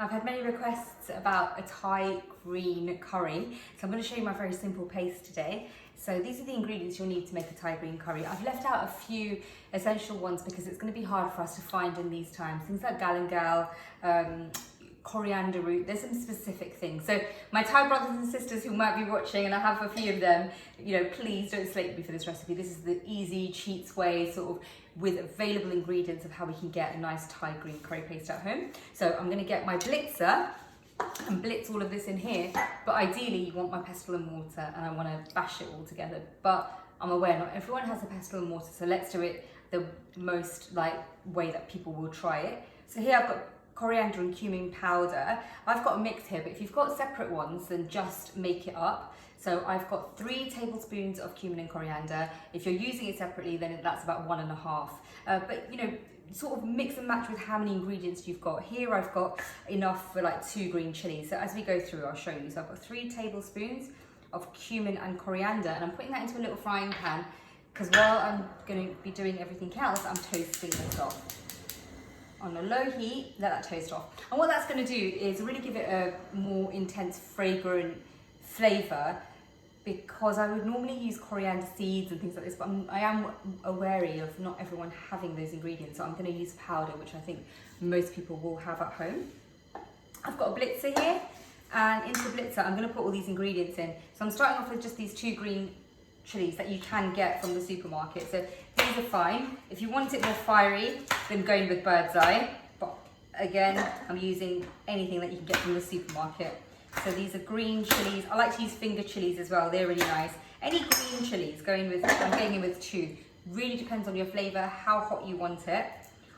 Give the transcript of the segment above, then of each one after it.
I've had many requests about a Thai green curry, so I'm going to show you my very simple paste today. So these are the ingredients you'll need to make a Thai green curry. I've left out a few essential ones because it's going to be hard for us to find in these times. Things like galangal, coriander root, there's some specific things. So my Thai brothers and sisters who might be watching, and I have a few of them, you know, please don't slate me for this recipe. This is the easy cheats way, sort of with available ingredients of how we can get a nice Thai green curry paste at home. So I'm going to get my Blitzer and blitz all of this in here, but ideally you want my pestle and mortar, and I want to bash it all together. But I'm aware not everyone has a pestle and mortar, so let's do it the most way that people will try it. So here I've got coriander and cumin powder. I've got a mix here, but if you've got separate ones, then just make it up. So I've got 3 tablespoons of cumin and coriander. If you're using it separately, then that's about 1.5. But you know, sort of mix and match with how many ingredients you've got. Here I've got enough for like 2 green chilies. So as we go through, I'll show you. So I've got 3 tablespoons of cumin and coriander, and I'm putting that into a little frying pan because while I'm going to be doing everything else, I'm toasting this off. On a low heat, let that toast off. And what that's going to do is really give it a more intense, fragrant flavour, because I would normally use coriander seeds and things like this, but I am wary of not everyone having those ingredients, so I'm going to use powder, which I think most people will have at home. I've got a Blitzer here, and into the Blitzer I'm going to put all these ingredients in. So I'm starting off with just these 2 green chilies that you can get from the supermarket. So these are fine. If you want it more fiery, then go in with bird's eye. But again, I'm using anything that you can get from the supermarket. So these are green chilies. I like to use finger chilies as well. They're really nice. Any green chilies, I'm going in with 2. Really depends on your flavour, how hot you want it.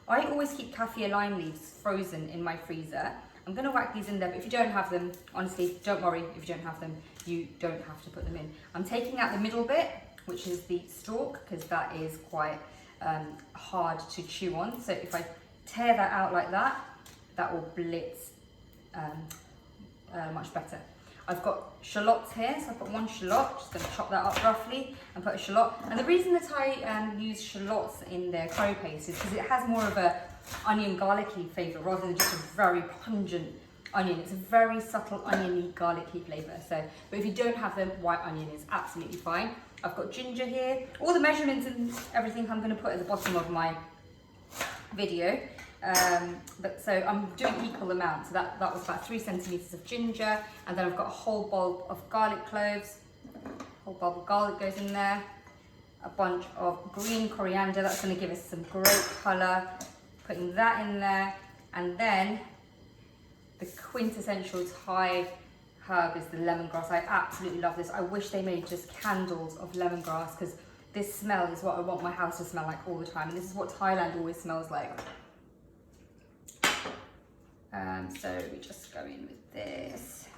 I always keep Kaffir Lime leaves frozen in my freezer. I'm going to whack these in there, but if you don't have them, honestly, don't worry. If you don't have them, you don't have to put them in. I'm taking out the middle bit, which is the stalk, because that is quite hard to chew on. So if I tear that out like that, that will blitz much better. I've got shallots here, so I've got 1 shallot. Just going to chop that up roughly and put a shallot. And the reason that I use shallots in their curry paste is because it has more of a onion garlicky flavour rather than just a very pungent onion. It's a very subtle oniony garlicky flavour. So, but if you don't have them, white onion is absolutely fine. I've got ginger here. All the measurements and everything I'm going to put at the bottom of my video. So I'm doing equal amounts. So that was about 3 centimetres of ginger, and then I've got a whole bulb of garlic cloves. Whole bulb of garlic goes in there. A bunch of green coriander. That's going to give us some great colour. Putting that in there, and then the quintessential Thai herb is the lemongrass. I absolutely love this. I wish they made just candles of lemongrass, because this smell is what I want my house to smell like all the time, and this is what Thailand always smells like. So we just go in with this,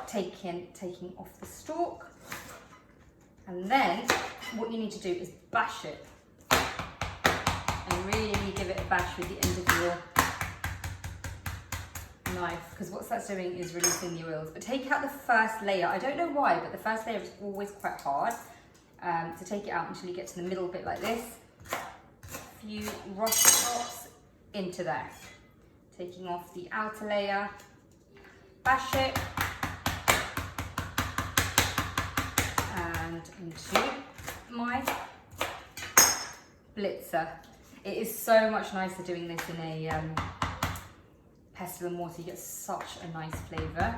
taking off the stalk, and then what you need to do is bash it. And really give it a bash with the end of your knife, because what that's doing is releasing the oils. But take out the first layer. I don't know why, but the first layer is always quite hard. So take it out until you get to the middle bit like this. A few rough drops into there. Taking off the outer layer, bash it, and into my Blitzer. It is so much nicer doing this in a pestle and mortar. You get such a nice flavour.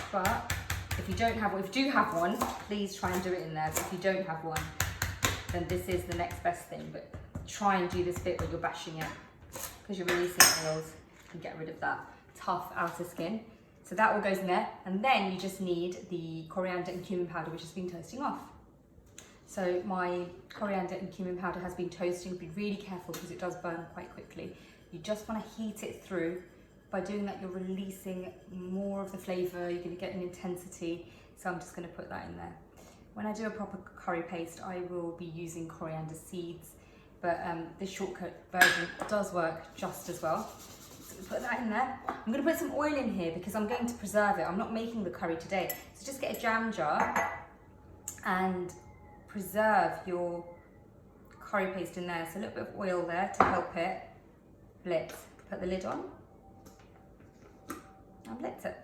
But if you don't have one, if you do have one, please try and do it in there. But if you don't have one, then this is the next best thing. But try and do this bit where you're bashing it, because you're releasing oils and get rid of that tough outer skin. So that all goes in there, and then you just need the coriander and cumin powder, which has been toasting off. So my coriander and cumin powder has been toasting. Be really careful because it does burn quite quickly. You just want to heat it through. By doing that, you're releasing more of the flavour. You're going to get an intensity. So I'm just going to put that in there. When I do a proper curry paste, I will be using coriander seeds, but this shortcut version does work just as well. So put that in there. I'm going to put some oil in here because I'm going to preserve it. I'm not making the curry today. So just get a jam jar and preserve your curry paste in there, so a little bit of oil there to help it blitz. Put the lid on and blitz it.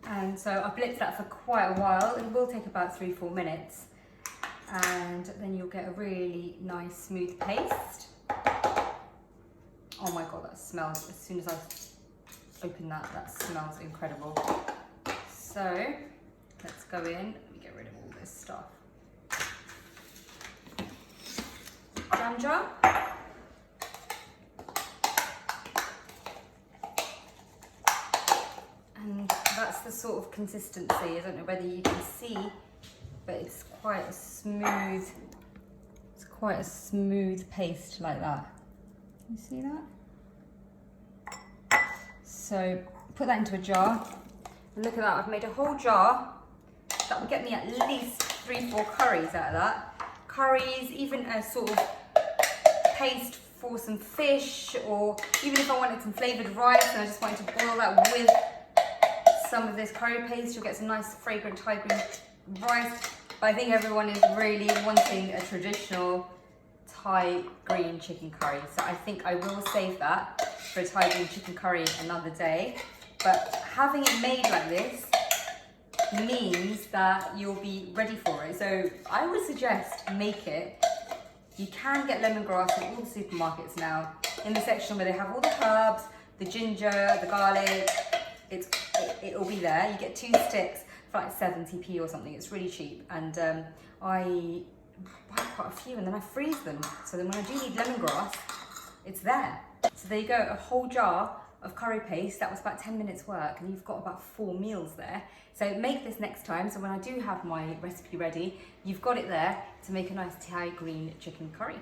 And so I've blitzed that for quite a while. It will take about 3-4 minutes. And then you'll get a really nice smooth paste. Oh my God, that smells, as soon as I open that, that smells incredible. So let's go in, let me get rid of all this stuff. Jam jar. And that's the sort of consistency. I don't know whether you can see, but it's quite a smooth paste like that. You see that? So put that into a jar. And look at that, I've made a whole jar. That will get me at least 3-4 curries out of that. Curries, even a sort of paste for some fish, or even if I wanted some flavoured rice and I just wanted to boil that with some of this curry paste, you'll get some nice fragrant Thai green rice. But I think everyone is really wanting a traditional Thai green chicken curry. So I think I will save that for a Thai green chicken curry another day. But having it made like this means that you'll be ready for it. So I would suggest make it. You can get lemongrass in all the supermarkets now, in the section where they have all the herbs, the ginger, the garlic. It'll be there. You get 2 sticks for like 70p or something. It's really cheap, and I buy quite a few and then I freeze them. So then when I do need lemongrass, it's there. So there you go, a whole jar of curry paste. That was about 10 minutes work, and you've got about 4 meals there. So make this next time, so when I do have my recipe ready, you've got it there to make a nice Thai green chicken curry.